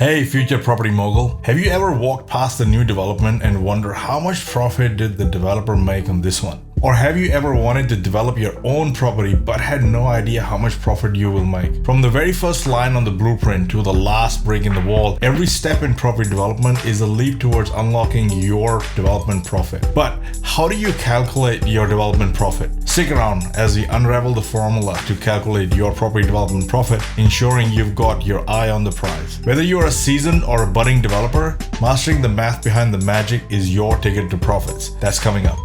Hey future property mogul, have you ever walked past a new development and wonder how much profit did the developer make on this one? Or have you ever wanted to develop your own property but had no idea how much profit you will make? From the very first line on the blueprint to the last brick in the wall, every step in property development is a leap towards unlocking your development profit. But how do you calculate your development profit? Stick around as we unravel the formula to calculate your property development profit, ensuring you've got your eye on the prize. Whether you're a seasoned or a budding developer, mastering the math behind the magic is your ticket to profits. That's coming up.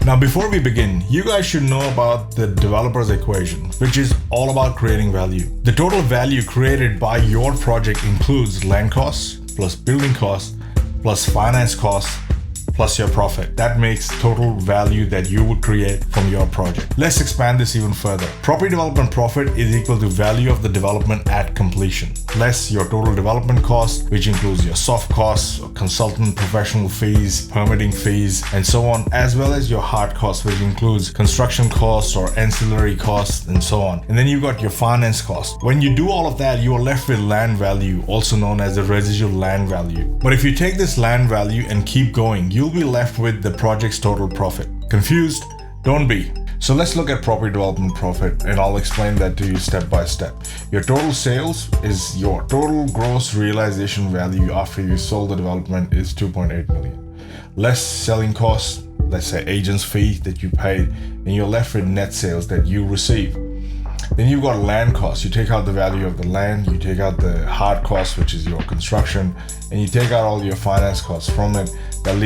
Now before we begin, you guys should know about the developer's equation, which is all about creating value. The total value created by your project includes land costs, plus building costs, plus finance costs, plus your profit. That makes total value that you would create from your project. Let's expand this even further. Property development profit is equal to value of the development at completion, less your total development cost, which includes your soft costs, consultant professional fees, permitting fees, and so on, as well as your hard costs, which includes construction costs or ancillary costs and so on. And then you've got your finance costs. When you do all of that, you are left with land value, also known as the residual land value. But if you take this land value and keep going, you'll be left with the project's total profit. Confused? Don't be. So let's look at property development profit, and I'll explain that to you step by step. Your total sales is your total gross realization value after you sold the development is 2.8 million. Less selling costs, let's say agent's fee that you paid, and you're left with net sales that you receive. Then you've got land costs. You take out the value of the land, you take out the hard costs, which is your construction, and you take out all your finance costs from it. That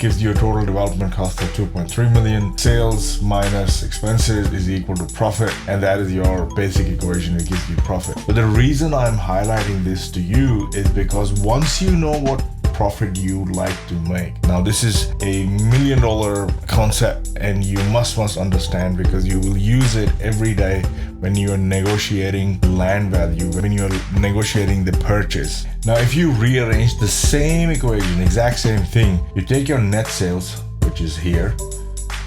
gives you a total development cost of 2.3 million. Sales minus expenses is equal to profit, and that is your basic equation. It gives you profit. But the reason I'm highlighting this to you is because once you know what profit you like to make. Now this is a $1 million concept, and you must understand, because you will use it every day when you are negotiating land value, when you are negotiating the purchase. Now if you rearrange the same equation, exact same thing, you take your net sales, which is here,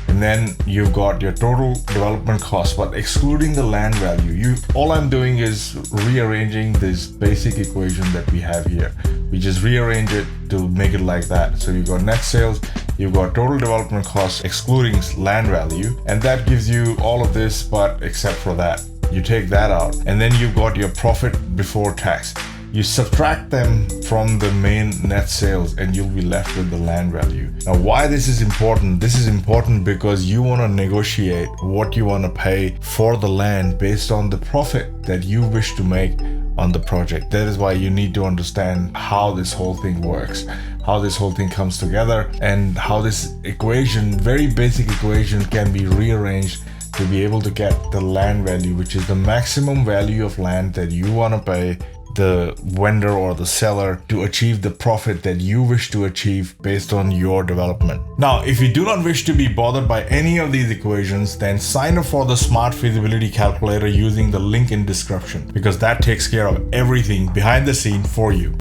and then you've got your total development cost, but excluding the land value. All I'm doing is rearranging this basic equation that we have here. We just rearrange it to make it like that. So you've got net sales, you've got total development costs excluding land value, and that gives you all of this, but except for that. You take that out, and then you've got your profit before tax. You subtract them from the main net sales, and you'll be left with the land value. Now, why this is important? This is important because you want to negotiate what you want to pay for the land based on the profit that you wish to make on the project. That is why you need to understand how this whole thing works, how this whole thing comes together, and how this equation, very basic equation, can be rearranged to be able to get the land value, which is the maximum value of land that you want to pay the vendor or the seller to achieve the profit that you wish to achieve based on your development. Now, if you do not wish to be bothered by any of these equations, then sign up for the Smart Feasibility Calculator using the link in description, because that takes care of everything behind the scene for you.